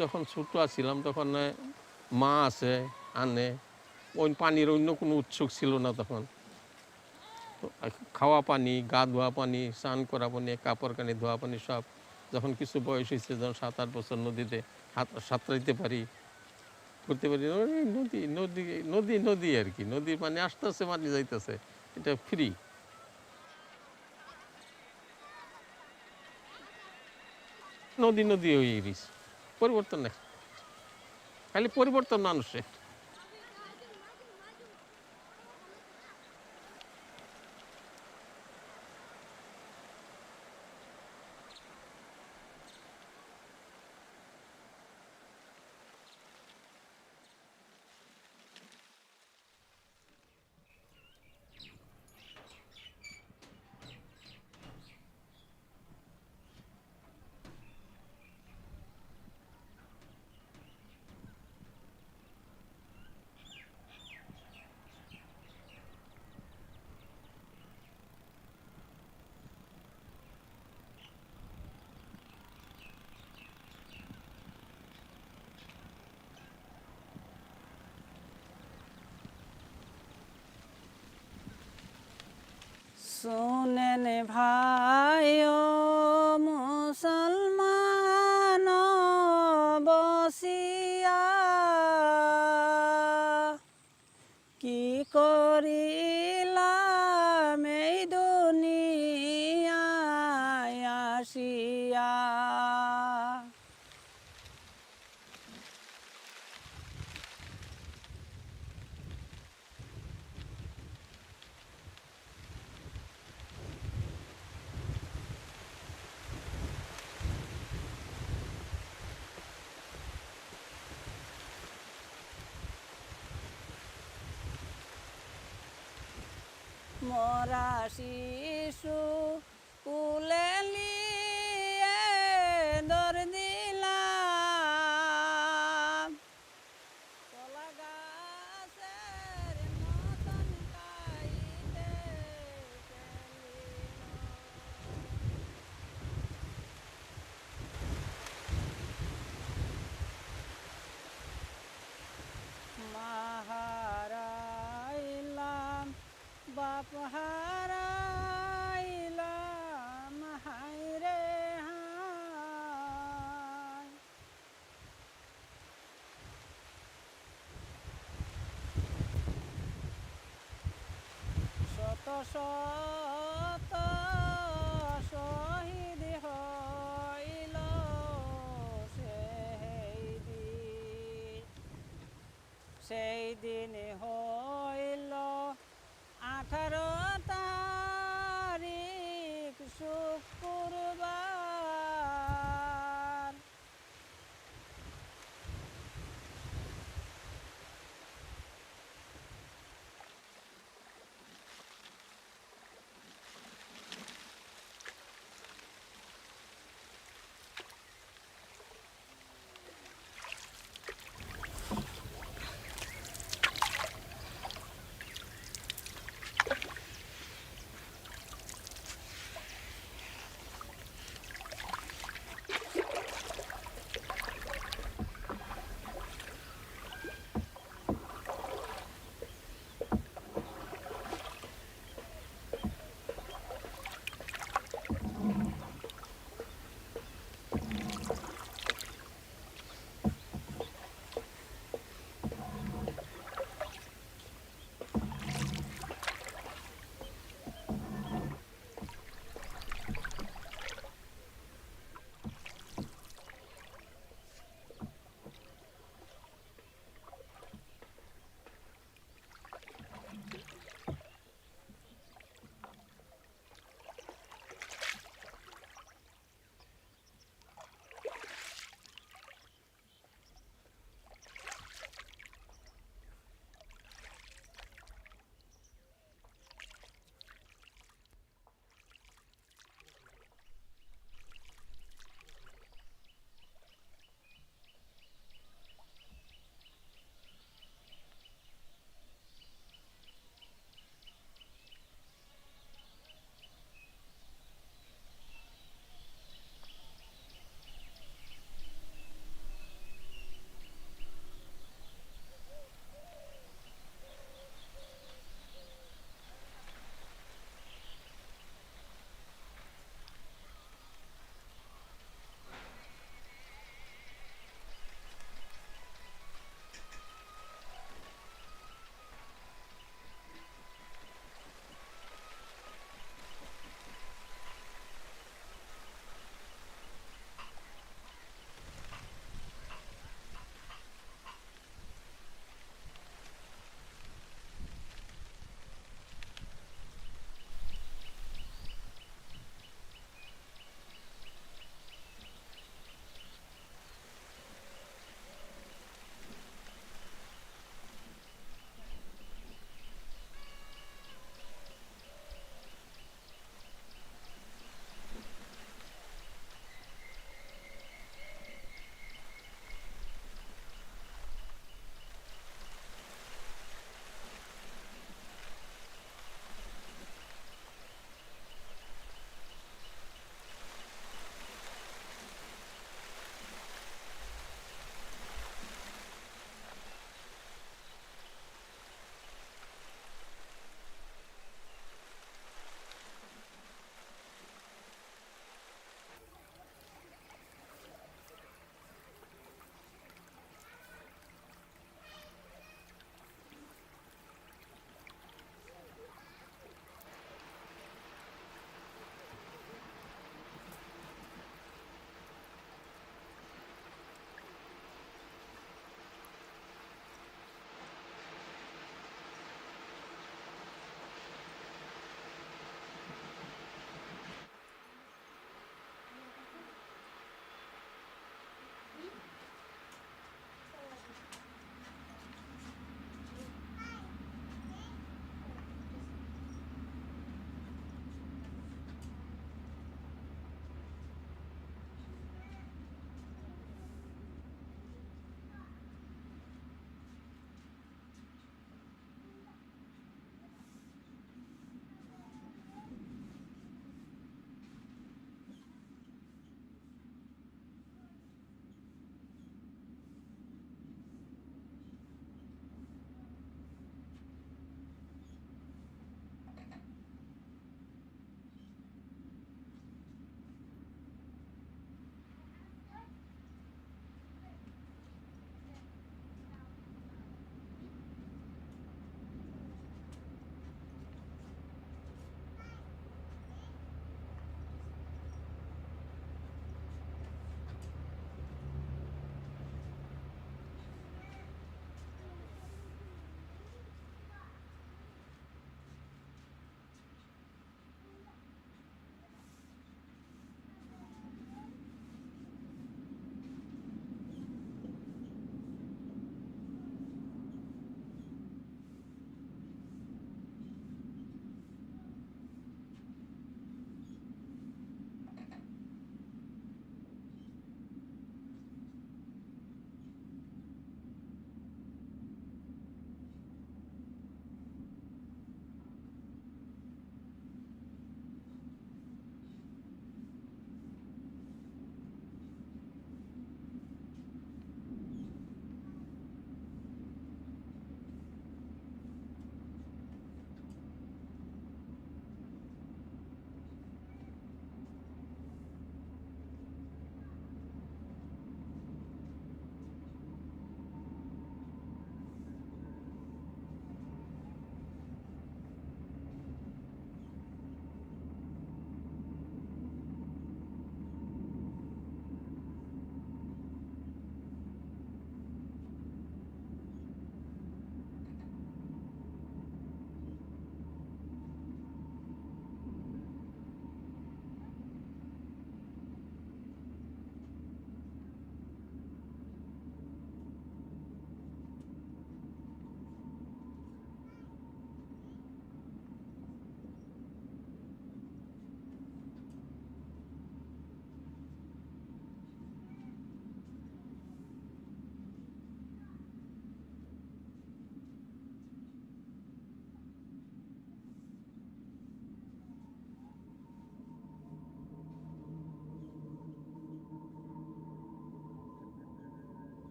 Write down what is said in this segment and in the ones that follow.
যখন ছোট ছিলাম তখন মা আছে আনে, ওই পানির অন্য কোনো উৎসুক ছিল না তখন। তো খাওয়া পানি, গা ধোয়া পানি, স্নান করা পানি, কাপড় কানি ধোয়া পানি সব যখন কিছু বয়স হয়েছে, যখন 7-8 বছর নদীতে সাঁতরাইতে পারি, করতে পারি, ওই নদী নদী নদী নদী আর কি, নদীর পানি আসতেছে পানি যাইতেছে, এটা ফ্রি। নদী নদী হয়ে গেছে, পরিবর্তন নেই, খালি পরিবর্তন মানুষের। सुनेन भाइयो मुसलमान बसिया কি করিলাম এই দুনিয়ায় আসিয়া। মরা শিশু কুলে নিয়ে দর দিলাম, কলা গাছের মতন কাইতে ফেলিল। মা হারাইলাম, বাপ হারাইলাম, হায় রে হায়। শত শত শহীদ হইল সেই দিন হইল 18 তারিখ শুক্রবার।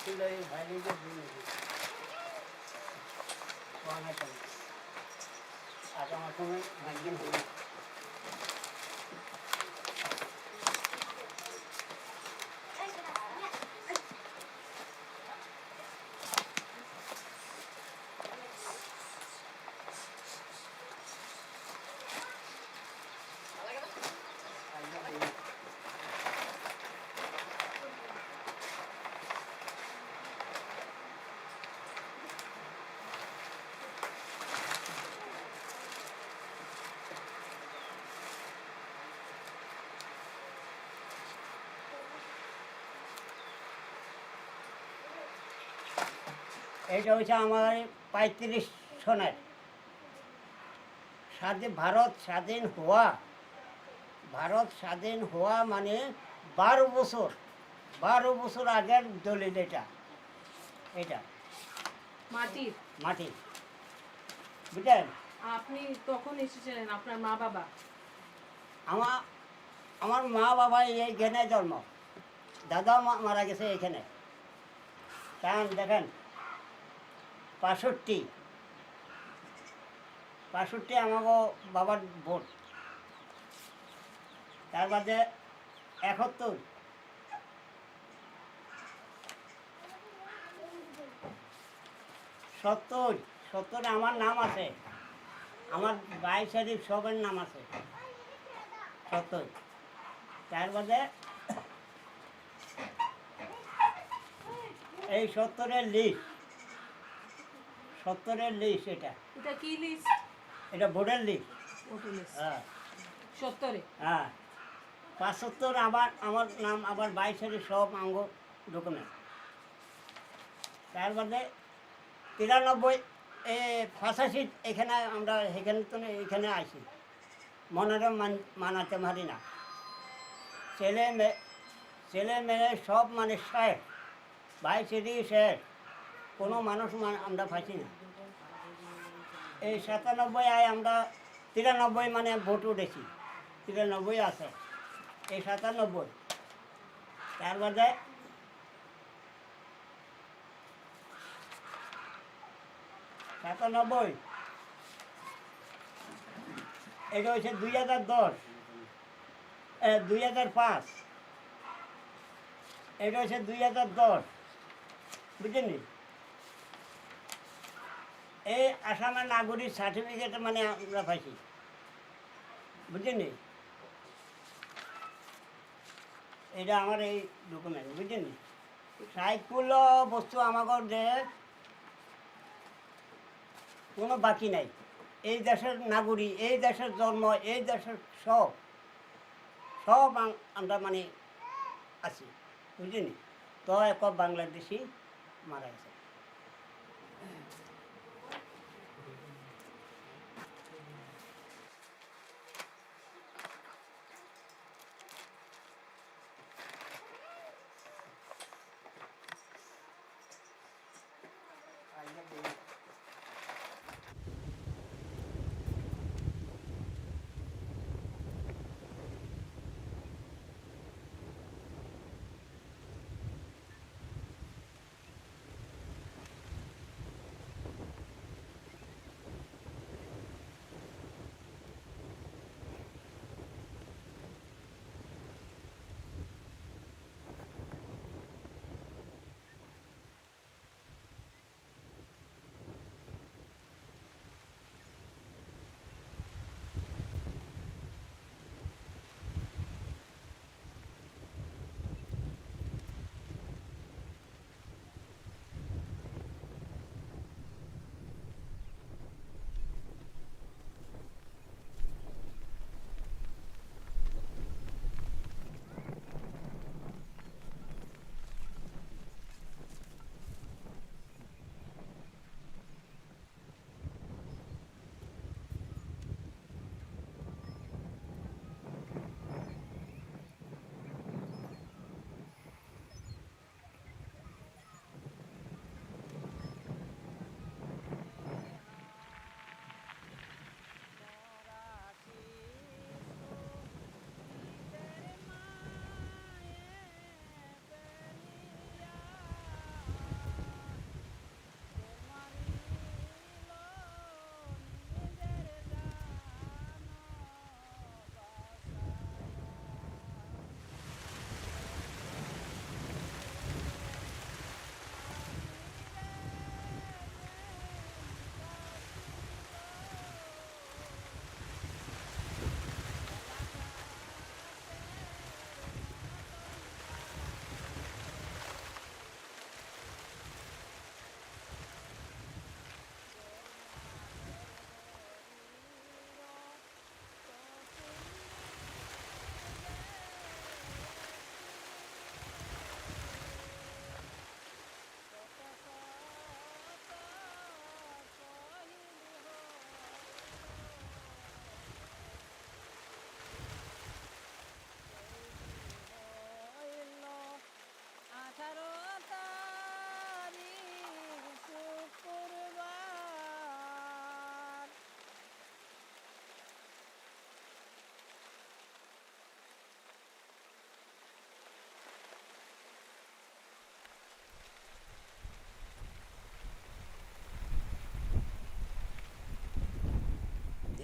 ছিল এই ভাইলিকে দিয়ে আজ আমার সময় ভাগ্যিন হল এইটা হচ্ছে আমার 35 সনের ভারত স্বাধীন হওয়া মানে 12 বছর আগের দলিল এটা মাটির মাটি বুঝলেন। আপনি কখন এসেছিলেন? আপনার মা বাবা? আমার মা বাবা এইখানে জন্ম, দাদা মারা গেছে এখানে। কারণ দেখেন 65 আমাকে বাবার ভোট, তার বাদে 71, 70 আমার নাম আছে, আমার ভাই শরীফ সবের নাম আছে 70। তার বাদে এই 70-এর লিস্ট এটা এটা কি লিস্ট? এটা ভোটের লিস্ট। ভোটার লিস্ট হ্যাঁ 70-এ? হ্যাঁ 75 আমার নাম, আবার 22-এর সব আঙ্গ ডকুমেন্ট। তার বাদে 93 85 এখানে আমরা এখানে তো এখানে আসি, মনোরম মানাতে পারি না। ছেলে মেয়ে সব মানে শেষ, 22 শেষ, কোনো মানুষ আমরা পাইছি না। এই 97 আমরা 93 মানে ভোট উঠেছি, 93 আছে, এই 97। তার বাদে 97 এটা হচ্ছে 2010, 2005, এটা হচ্ছে 2010, বুঝলেন। এই আসামের নাগরিক সার্টিফিকেট মানে আমরা পাইছি, বুঝলেন। এটা আমার এই ডকুমেন্ট, বুঝলেন। সাইকুল বস্তু আমাদের যে কোনো বাকি নাই, এই দেশের নাগরিক, এই দেশের জন্ম, এই দেশের সব আমরা মানে আছি, বুঝলেন। তো এক বাংলাদেশি মারা গেছে।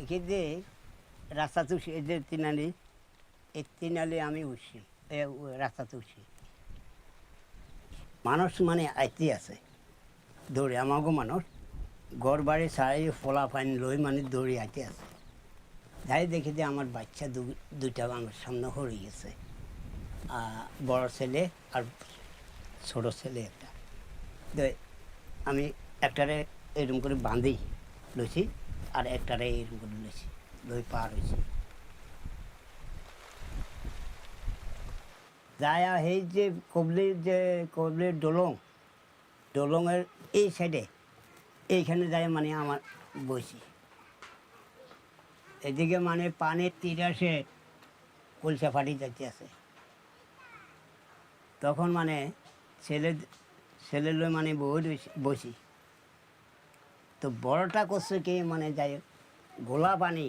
দেখি যে রাস্তাতে উঠছি, এই যে তিনালি, এই তিনালি আমি উঠছি, রাস্তাতে উঠছি, মানুষ মানে আইতে আছে দৌড়ে, আমাকে মানুষ ঘর বাড়ি সারাই ফোলা ফাইন লই মানে দৌড়ে আইতে আছে। যাই দেখি যে আমার বাচ্চা দুইটা আমার সামনে হয়ে গেছে, বড় ছেলে আর ছোট ছেলে একটা। তো আমি একটারে এরকম করে বাঁধি লইছি, আর একটারে এরকম করে লইছি, লই পার হয়েছি। যায় এই যে কবলির ডলংয়ের এই সাইডে, এইখানে যায় মানে আমার বসি। এদিকে মানে পানির তিরাসে কলসা ফাটি যাচ্ছে আছে। তখন মানে ছেলে লই মানে বসি। তো বড়টা করছে কি মানে যাই গোলা পানি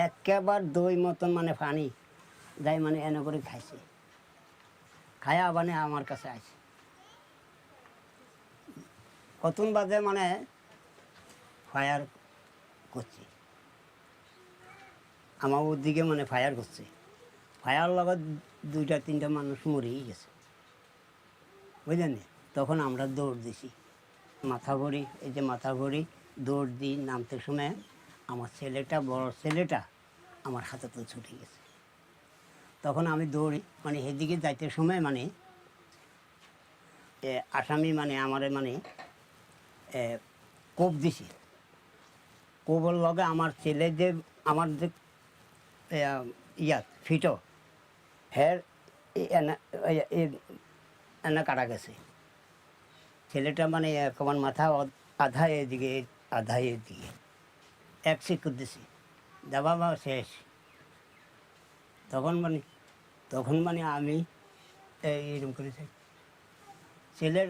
একেবারে দই মতন মানে পানি যাই মানে এনে করে খাইছে, খায়া মানে আমার কাছে আসে। কতক্ষণ বাদে মানে ফায়ার করছে, আমার ওদিকে মানে ফায়ার করছে। ফায়ার লগত দুইটা তিনটা মানুষ মরেই গেছে, বুঝলেন। তখন আমরা দৌড় দিছি, মাথা ভরি, এই যে মাথা ভরি দৌড় দিই। নামতে সময় আমার ছেলেটা, বড় ছেলেটা আমার হাতে তো ছুটে গেছে। তখন আমি দৌড়ি, মানে সেদিকে যাইতে সময় মানে আসামি মানে আমার মানে কোপ দিছি। কোপের লগে আমার ছেলে যে আমার যে ফিটো হের এনে কাটা গেছে। ছেলেটা মানে আমার মাথা আধা এদিকে আধা এদিকে এক শিক্ষক দিছি, দাবা বা শেষ। তখন মানে আমি এইরকম করেছি, ছেলের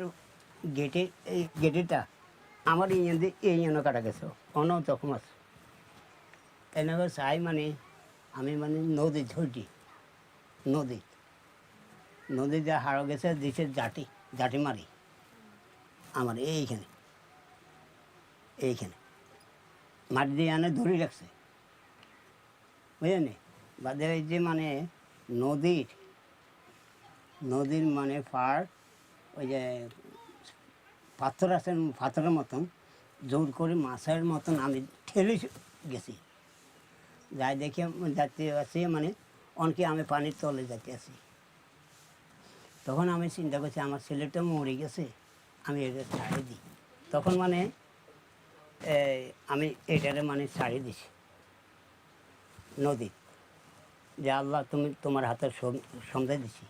এই গেটেটা আমার এই এনে কাটা গেছে, অন্য তখন আছে। এনেকে চাই মানে আমি মানে নদী ঝুঁটি, নদী যা হারা গেছে দিছে জাটি মারি আমার এইখানে মাটি দিয়ে আনে ধরে রাখছে, বুঝলেন। বাদে এই যে মানে নদীর মানে পার, ওই যে পাথর আছে, পাথরের মতন জোর করে মাছের মতন আমি ঠেলে গেছি। যাই দেখি যাতে আছি মানে অনেকে আমি পানির তলে যাতে আছি। তখন আমি চিন্তা করছি আমার ছেলেটা মরে গেছে, আমি এটা ছাড়িয়ে দিই। তখন মানে আমি এটারে মানে ছাড়িয়ে দিছি নদী, যে আল্লাহ তুমি তোমার হাতে সন্ধ্যা দিছি।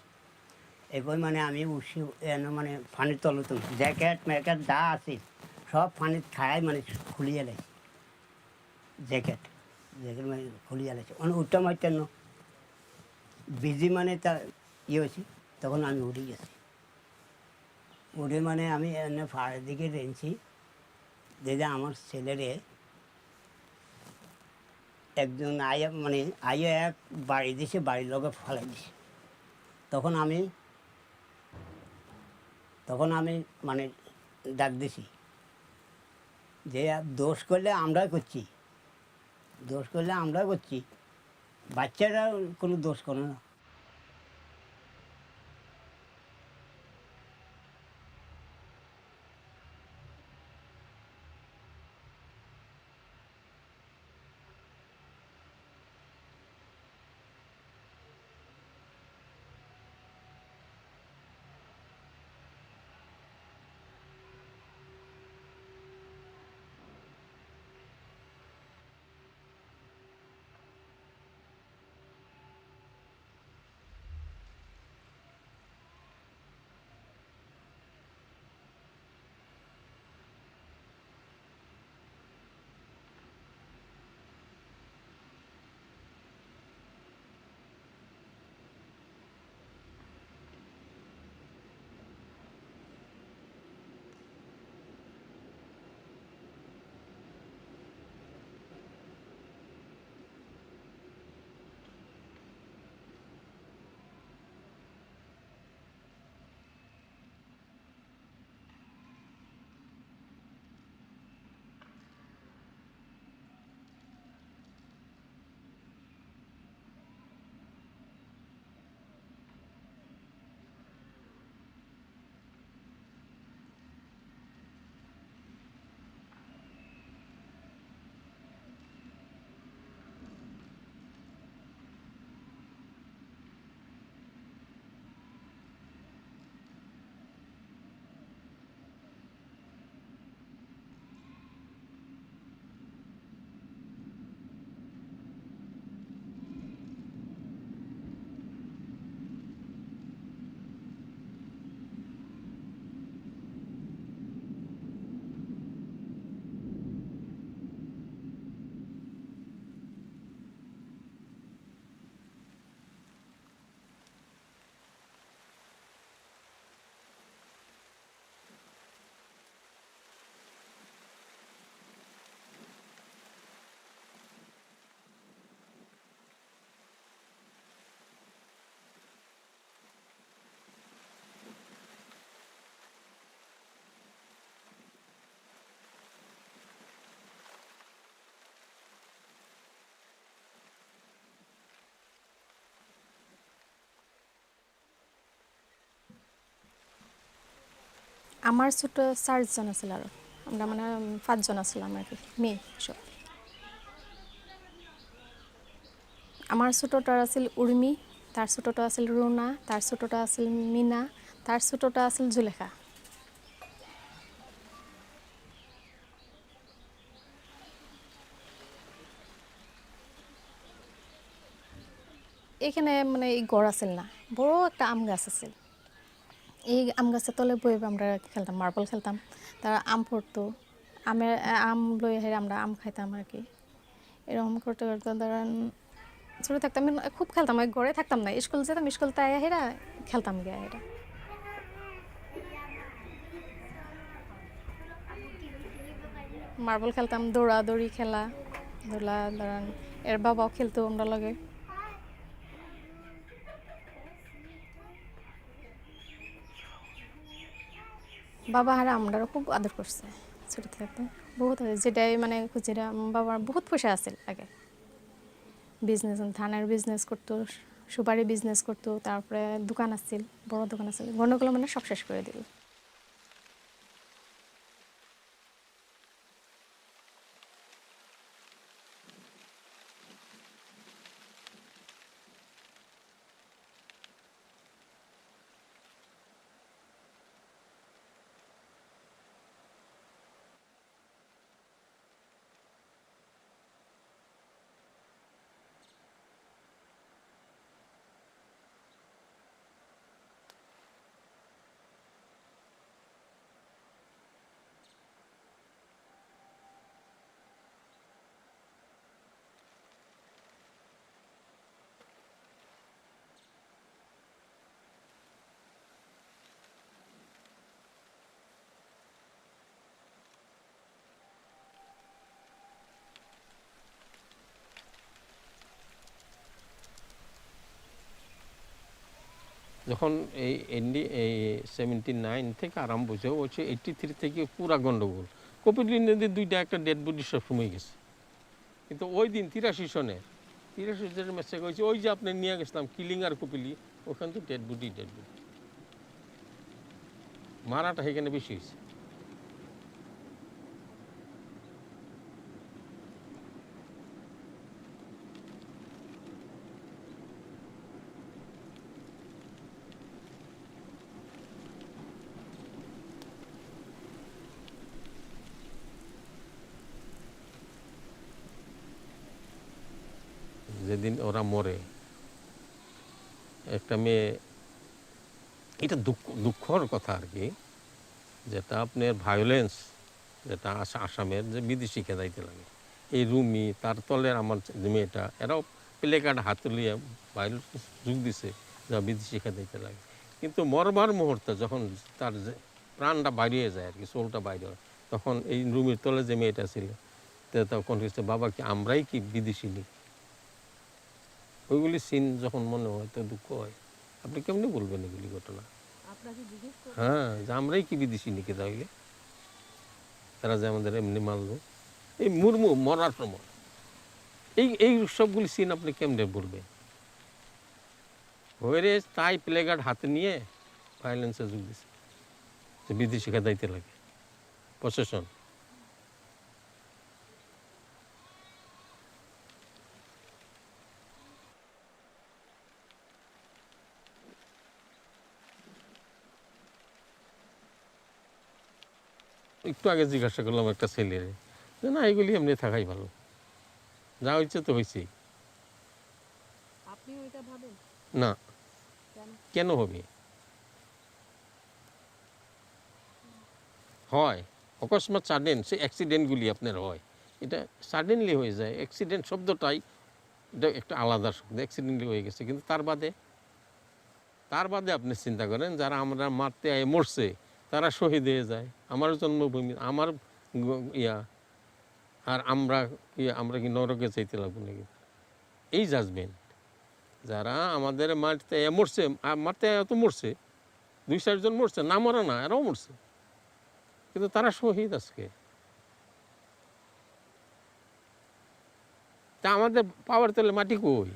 এরপর মানে আমি উঠছি এনে মানে পানির তলে তুমি জ্যাকেট ম্যাকেট যা আছে সব পানির ছায় মানে খুলিয়ে লাগছে, জ্যাকেট মানে খুলিয়ে লাগছে, অনেক উঠতে মারতেন বিজি মানে তা হয়েছি। তখন আমি উঠে গেছি, উঠে মানে আমি এনে ফাড়ের দিকে রেঞ্চি, যে আমার ছেলেরে একজন আইয়া এক বাড়ি দিছে, বাড়ির লোকে ফেলাই দিছে। তখন আমি মানে ডাক দিছি যে দোষ করলে আমরাই করছি, বাচ্চারা কোনো দোষ করে না। আমার ছোট 4 জন আছিল আর আমরা মানে 5 জন আসলাম আর কি মেয়ে সব। আমার ছোটটার আছিল উর্মি, তার ছোটটা আছিল রুনা, তার ছোটটা আছিল মিনা, তার ছোটটা আছিল জুলেখা। এখানে মানে এই গড় আছিল না, বড় একটা আম গাছ আছিল। এই আম গাছের তলে বয়ে আমরা খেলতাম, মার্বল খেলতাম। তার আম পড়তো, আম লই হেরে আমরা আম খাইতাম আর কি। এরকম করতে করতে ধরেন ছোটো থাকতাম আমি খুব খেলতাম, ওই ঘরে থাকতাম না, স্কুল যেতাম, স্কুল তাই হেরা খেলতাম গিয়া হেরা। মার্বল খেলতাম, দৌড়াদৌড়ি খেলা ধরলা ধরেন এর বাবাও খেলতো আমরা লগে। বাবা হারা আমরাও খুব আদর করছে ছোটো থাকতে, বহুত যেটাই মানে যেটা বাবার বহুত পয়সা আছিল আগে। বিজনেস ধানের বিজনেস করতো, সুপারি বিজনেস করতো, তারপরে দোকান আছিল, বড় দোকান আছিল, গণ্ডগোল মানে সব শেষ করে দিল। যখন এই 79 থেকে আরম্ভ হচ্ছে 83 থেকে পুরা গন্ডগোল। কপিলী নদীর দুইটা একটা ডেড বডি সব সময় গেছে, কিন্তু ওই দিন 83 সনে 83 জনের মেসেজ হয়েছে, ওই যে আপনি নিয়ে গেছিলাম কিলিং আর কপিলী, ওখান তো ডেড বডি মারাটা সেখানে বেশি হয়েছে। যেদিন ওরা মরে একটা মেয়ে, এটা দুঃখর কথা আর কি, যেটা আপনার ভায়োলেন্স যেটা আসামের যে বিদেশি খেদাইতে লাগে। এই রুমি তার তলের আমার যে মেয়েটা, এরাও প্লে কার্ড হাতে লিয়ে বাইরে যোগ দিছে যা বিদেশি খেদাইতে লাগে। কিন্তু মরবার মুহূর্তে যখন তার যে প্রাণটা বাইরে যায় আর কি, সোলটা বাইরে হয়, তখন এই রুমির তলে যে মেয়েটা ছিল তখন হচ্ছে বাবা কি আমরাই কি বিদেশি নি। ওইগুলি সিন যখন মনে হয় তো দুঃখ হয়। আপনি কেমনি বলবেন এগুলি ঘটনা? হ্যাঁ, যে আমরাই কি বিদেশি নিকে তাহলে, তারা যে আমাদের এমনি মানলো এই মুর্মু মরার সময়। এই সবগুলি সিন আপনি কেমনে বলবেন? হয়ে তাই প্লেগার্ড হাতে নিয়ে ভায়োলেন্সে যোগ দিছে, যে বিদেশি খেদাইতে লাগে প্রশাসন। একটু আগে জিজ্ঞাসা করলাম একটা ছেলের, যে না এগুলি এমনি থাকাই ভালো, যা হয়েছে তো হয়েছেই। না, কেন হবে? হয় অকস্মাৎ সাডেন, সে অ্যাক্সিডেন্টগুলি আপনার হয়, এটা সাডেনলি হয়ে যায়। অ্যাক্সিডেন্ট শব্দটাই এটা একটা আলাদা শব্দ, অ্যাক্সিডেন্টলি হয়ে গেছে। কিন্তু তার বাদে আপনি চিন্তা করেন, যারা আমরা মারতে আয় মরছে তারা শহীদ হয়ে যায়, আমার জন্মভূমি, আমার ইয়া, আর আমরা কি নরকে চাইতে লাগবো নাকি? এই জাজমেন্ট, যারা আমাদের মারতে মরছে, মারতে তো মরছে, 2-4 জন মরছে, না মরা না, এরাও মরছে, কিন্তু তারা শহীদ আজকে। তা আমাদের পাওয়ার তেলে মাটি কই?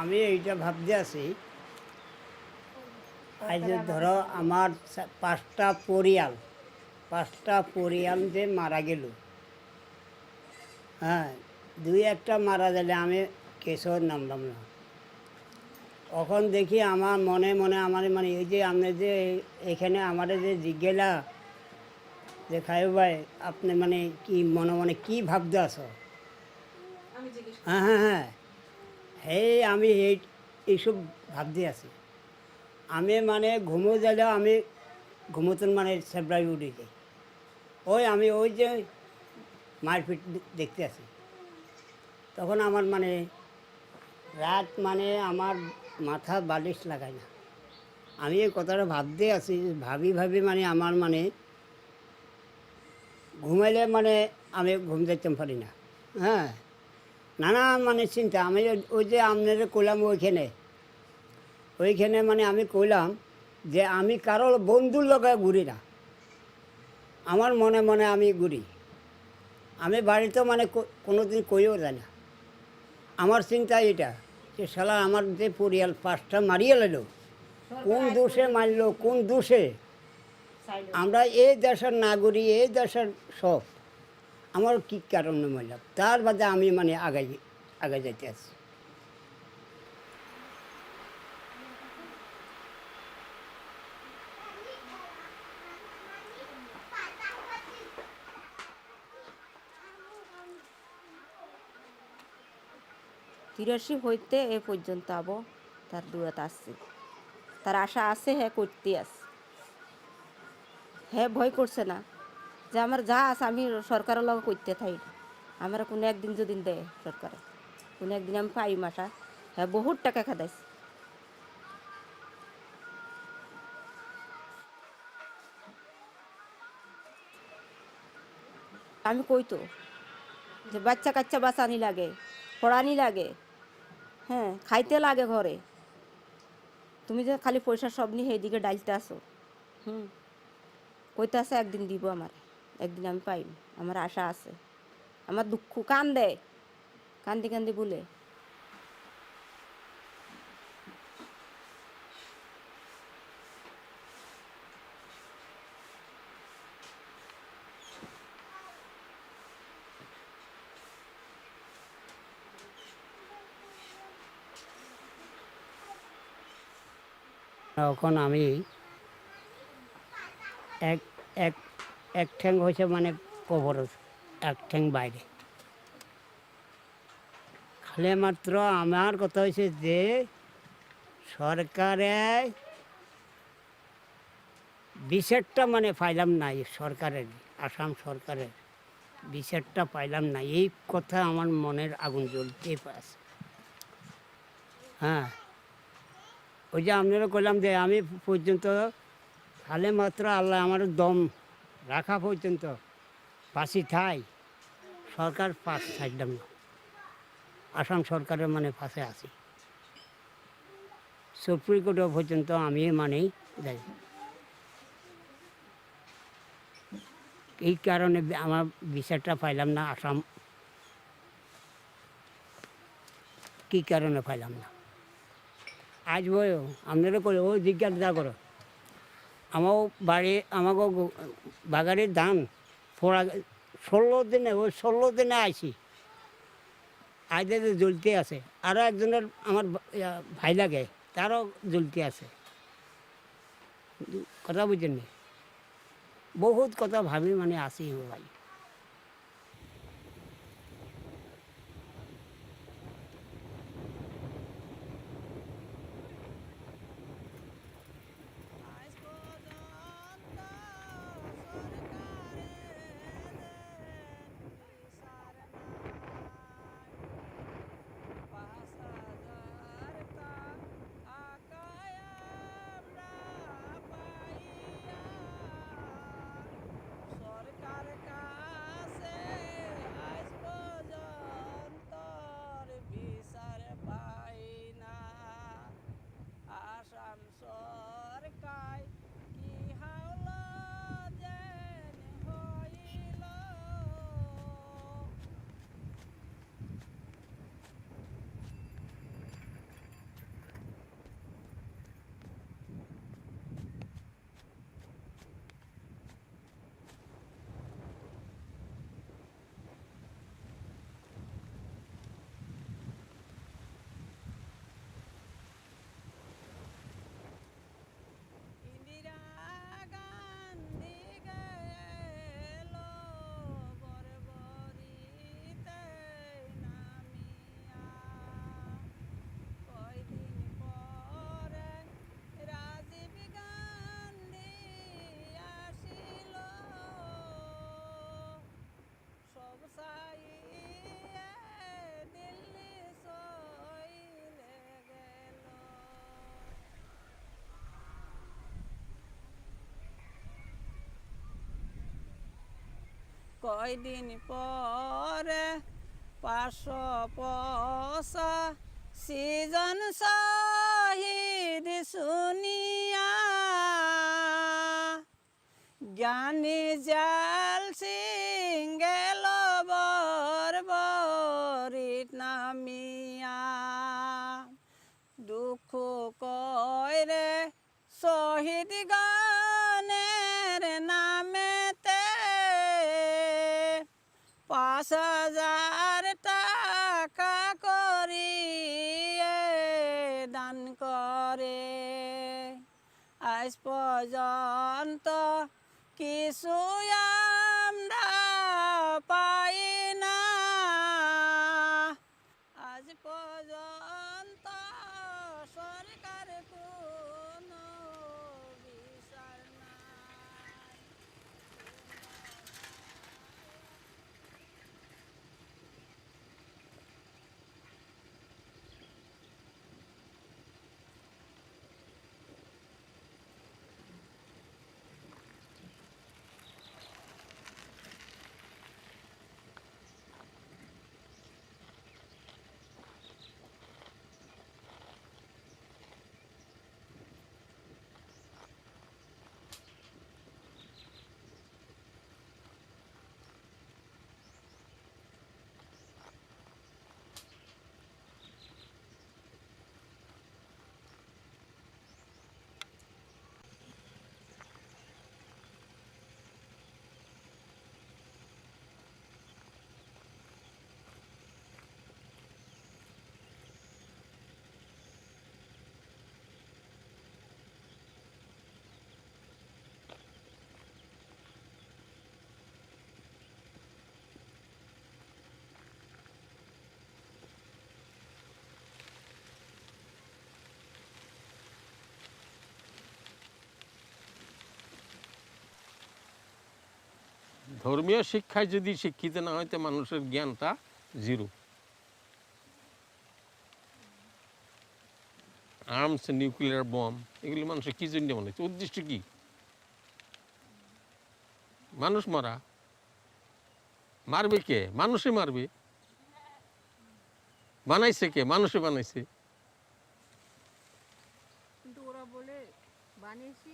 আমি এইটা ভাবতে আছি আজ যে ধরো আমার পাঁচটা পরিয়াল যে মারা গেল, হ্যাঁ, দুই একটা মারা গেলে আমি কেশর নামলাম না। এখন দেখি আমার মনে মনে আমার মানে এই যে আপনি যে এখানে আমাদের যে জিজ্ঞেলা যে খায়ু ভাই আপনি মানে কি মনে মনে কি ভাবতে আছো? আমি জিজ্ঞেস হ্যাঁ হ্যাঁ হ্যাঁ, আমি এইসব ভাবতে আছি। আমি মানে ঘুমো গেলেও আমি ঘুমোতন মানে সেপ্রাই উঠে যাই। আমি ওই যে মারপিট দেখতে আছি, তখন আমার মানে রাত মানে আমার মাথা বালিশ লাগায় না। আমি এই কথাটা ভাবতে আছি, ভাবি মানে আমার মানে ঘুমাইলে মানে আমি ঘুম যেতে পারি না। হ্যাঁ, নানা মানে চিন্তা। আমি ওই যে আপনাদের কইলাম ওইখানে মানে আমি কইলাম যে আমি কারোর বন্ধুর লগে ঘুরি না, আমার মনে মনে আমি ঘুরি। আমি বাড়িতে মানে কোনো দিন কইও যায় না। আমার চিন্তা এটা যে শালা আমার যে পরিয়াল পাঁচটা মারিয়ে লাইল, কোন দোষে মারলো, কোন দোষে? আমরা এই দেশের নাগরিক, এই দেশের সব, আমার কী কারণে মারলাম, তার বাদে আমি মানে আগে যাইতে আছি। তিরাশি হইতে এ পর্যন্ত আবো তার দূরত আসছে, তার আশা আছে, হ্যাঁ করতে আছে, হ্যাঁ ভয় করছে না যে আমার যা আছে আমি সরকারের লগে করতে থাই। আমার কোনো একদিন যদি দেয় সরকারে, কোনো একদিন আমি পাই মাসা, হ্যাঁ বহুত টাকা খাদাইছে। আমি কইতো যে বাচ্চা কাচ্চা বাঁচানি লাগে, পড়ানি লাগে, হ্যাঁ খাইতে লাগে ঘরে, তুমি যে খালি পয়সা সব নিয়ে এইদিকে ডালতে আসো। কইতে আছে একদিন দিব, আমার একদিন আমি পাইম, আমার আশা আছে। আমার দুঃখ কান্দে, কান্দি কান্দি বলে এখন আমি এক এক এক ঠ্যাং হয়েছে মানে কবর, এক ঠ্যাং বাইরে। খালি মাত্র আমার কথা হয়েছে যে সরকারে বিচারটা মানে পাইলাম না, সরকারের, আসাম সরকারের বিচারটা পাইলাম না, এই কথা আমার মনের আগুন জ্বলতে আছে। হ্যাঁ, ওই যে আপনারা কইলাম যে আমি পর্যন্ত খালে মাত্র আল্লাহ আমার দম রাখা পর্যন্ত ফাঁসি থাই, সরকার পাশ ছাড়লাম না, আসাম সরকারের মানে ফাঁসে আছি, সুপ্রিম কোর্ট পর্যন্ত আমি মানে যাই। এই কারণে আমার বিচারটা পাইলাম না, আসাম কী কারণে পাইলাম না। আজ বইও আপনারা করে ও জিজ্ঞাসা করো, আমার বাড়ি আমাকে বাগানের ধান ফোড়া 16 দিনে আইছি, আজ জ্বলতে আছে। আরও একজনের আমার ভাই লাগে, তারও জ্বলতে আছে। কথা বুঝছেন নি, বহুত কথা ভাবি মানে আসি ভাই। সরকার কয়দিন পরে 585 শহীদ শুনিয়া জ্ঞানী জাল সিং গেল বর্বরিত নামিয়া দুঃখ কইরে শহীদ গানের নামেতে 5,000 টাকা করিয়ে দান করে আজ পর্যন্ত কিছু আমরা পাই না আজ পর্যন্ত সরকার কোনো বিচার নাই ধর্মীয় শিক্ষায় যদি শিক্ষিত না হয় তো মানুষের জ্ঞানটা জিরো। আর্মস, নিউক্লিয়ার বম এগুলি মানুষের কী জন্য বানাইছে, উদ্দেশ্য কি? মানুষ মারা, মারবে কে? মানুষে মারবে। বানাইছে কে? মানুষে বানাইছে। কিন্তু ওরা বলে বানিয়েছি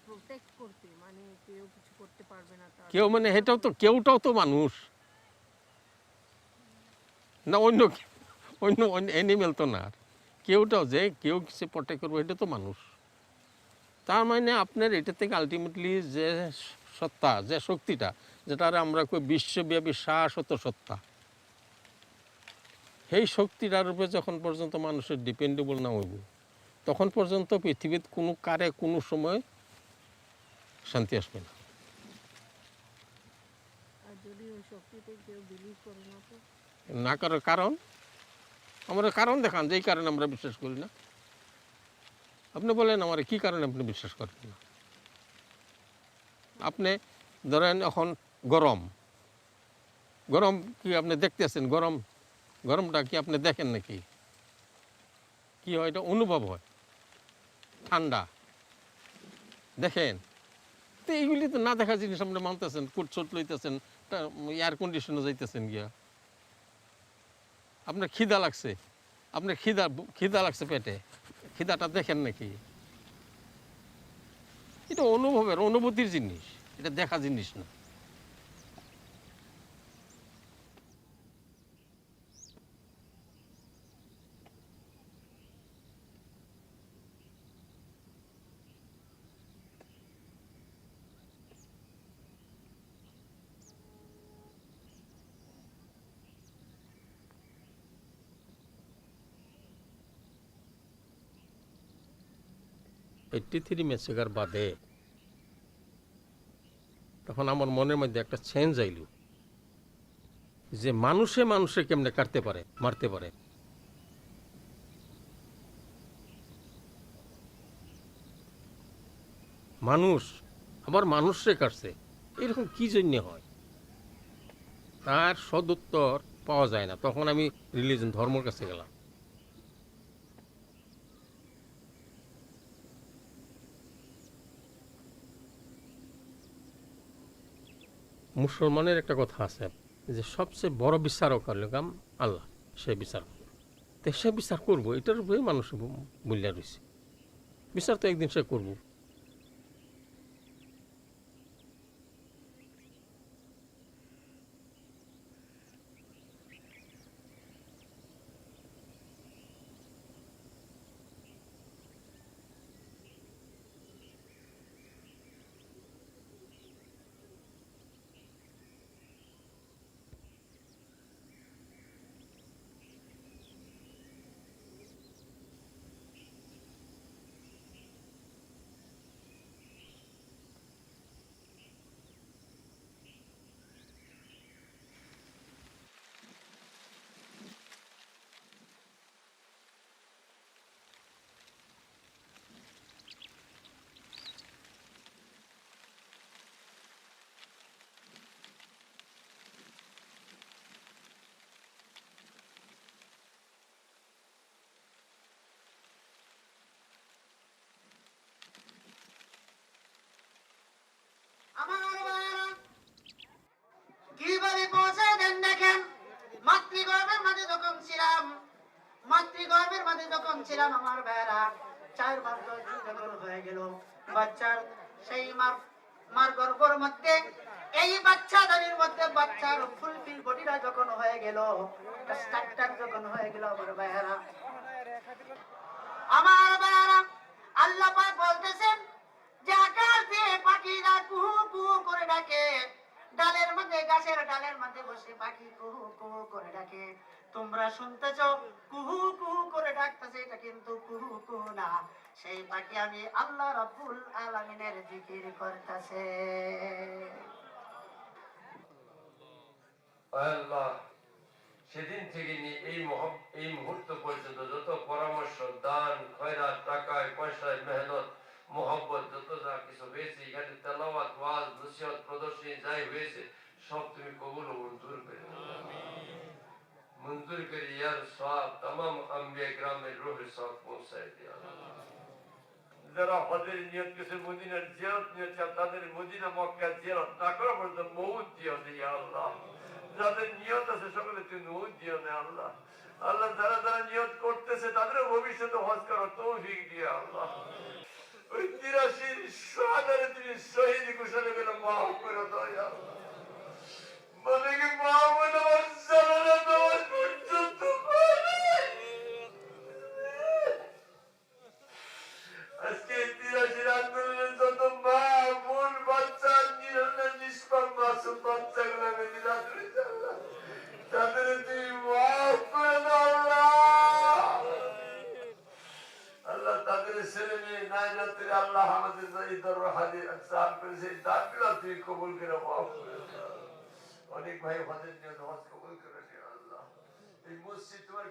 প্রোটেক্ট করতে, মানে কেউ কিছু করতে পারবে না তার। কেউ মানে এটাও তো, কেউটাও তো মানুষ না, অন্য অন্য অ্যানিমেল তো না। আর কেউটাও যে কেউ কিছু প্রটেক্ট করবো এটা তো মানুষ। তার মানে আপনার এটা থেকে আলটিমেটলি যে সত্তা, যে শক্তিটা, যেটা আমরা কই বিশ্বব্যাপী শাশ্বত সত্তা, সেই শক্তিটার উপরে যখন পর্যন্ত মানুষের ডিপেন্ডেবল না হইব তখন পর্যন্ত পৃথিবীর কোনো কারে কোনো সময় শান্তি আসবে না। আর যদি ওই শক্তিতে কেউ বিলিভ করে না তো না করার কারণ, আমরা কারণ দেখান যে এই কারণে আমরা বিশ্বাস করি না। আপনি বলেন আমার কী কারণে আপনি বিশ্বাস করেন না? আপনি ধরেন এখন গরম, গরম কি আপনি দেখতেছেন? গরম, গরমটা কি আপনি দেখেন নাকি? কি হয়? এটা অনুভব হয়। ঠান্ডা দেখেন তো, এইগুলি তো না দেখা জিনিস আপনি মানতেছেন, কুটছুট লইতেছেন, এয়ার কন্ডিশনে যাইতেছেন গিয়া। আপনার খিদা লাগছে, আপনার খিদা লাগছে পেটে, খিদাটা দেখেন নাকি? এটা অনুভবের, অনুভূতির জিনিস, এটা দেখা জিনিস না। থ্রি ম্যাসেকার বাদে তখন আমার মনের মধ্যে একটা চেঞ্জ আইল যে মানুষে মানুষে কেমনে কাটতে পারে, মারতে পারে। মানুষ আবার মানুষে কাটছে, এরকম কি জন্য হয়? তার সদুত্তর পাওয়া যায় না। তখন আমি রিলিজন, ধর্মের কাছে গেলাম। মুসলমানের একটা কথা আছে যে সবচেয়ে বড় বিচারক হলো গাম আল্লাহ, সে বিচার করবে। তো সে বিচার করবো, এটার উপরে মানুষ বলিয়া রয়েছে, বিচার তো একদিন সে করবো। আমার বাবারা কিভাবে পৌঁছে দেন দেখেন। মাতৃগর্ভের মাঝে যখন ছিলাম, মাতৃগর্ভের মাঝে যখন ছিলাম আমার ভাইয়েরা, 4 মাস যখন হয়ে গেল বাচ্চার, সেই মার গর্ভের মধ্যে এই বাচ্চাদের মধ্যে বাচ্চার ফুলফিল বডিটা যখন হয়ে গেল, স্ট্রাকচার যখন হয়ে গেল আমার ভাইয়েরা, আমার ভাইয়েরা, আল্লাহ পাক বলতেছেন যে আকাশ দিয়ে পাখিরা কুহু কুহু করে ডাকে, ডালের মধ্যে গাছের ডালের মধ্যে বসে পাখি কুহু কুহু করে ডাকে, তোমরা শুনতেছো কুহু কুহু করে ডাকতেছে, এটা কিন্তু কুহু কুহু না, সেই পাখি আমি আল্লাহ রাব্বুল আলামিনের জিকির করতেছে। আল্লাহ, সেদিন থেকে নিয়ে এই মুহূর্ত পর্যন্ত যত পরামর্শ, দান, খয়রাত, টাকায় পয়সায়, মেহনত, মোহব্বত, যত যা কিছু হয়েছে এখানে, তেলাওয়াত, ওয়াজ, নসিহত, প্রদর্শনী যাই হয়েছে সব তুমি কবুল ও মঞ্জুর করে মঞ্জুর করে ইয়ার সব तमाम আম্বিয়া গ্রামের রূহে সব পৌঁছায় দিও। যারা হজের নিয়ত করেছে, মদিনার জিয়ারত নিয়ত করে, তাদের মদিনা মক্কা জিয়ারত না করা পর্যন্ত মউত দিও ইয়া আল্লাহ। যাদের নিয়ত আছে সকলে তুমি মউত দিও না আল্লাহ। আল্লাহ, যারা যারা নিয়ত করতেছে তাদের ভবিষ্যতে হজ করার তৌফিক দিও আল্লাহ। ওই 83 শাহাদাতে তুমি শহীদ ঘোষণা করে মাফ করে দাও ইয়া আল্লাহ। বলে কি মাহমুদ আমার জানালা নামাজ পর্যন্ত আজকে 83 আন্দোলনের যত মা, বোন, বাচ্চা, নিষ্পাপ মাসুম বাচ্চাগুলো মেদিনা ধরেছে আল্লাহ, তাদের তুমি মাফ করে দাও আল্লাহ। আল্লাহ, তাদের ছেলে মেয়ে নাই রাত্রে আল্লাহ আমাদের ঈদের হাজির সাহায্য করেছে, দানগুলো তুমি কবুল করে মাফ করে দাও। অনেক ভাই হজের নিয়ে হজ কবুল করে নিও আল্লাহ। এই মসজিদ তোমার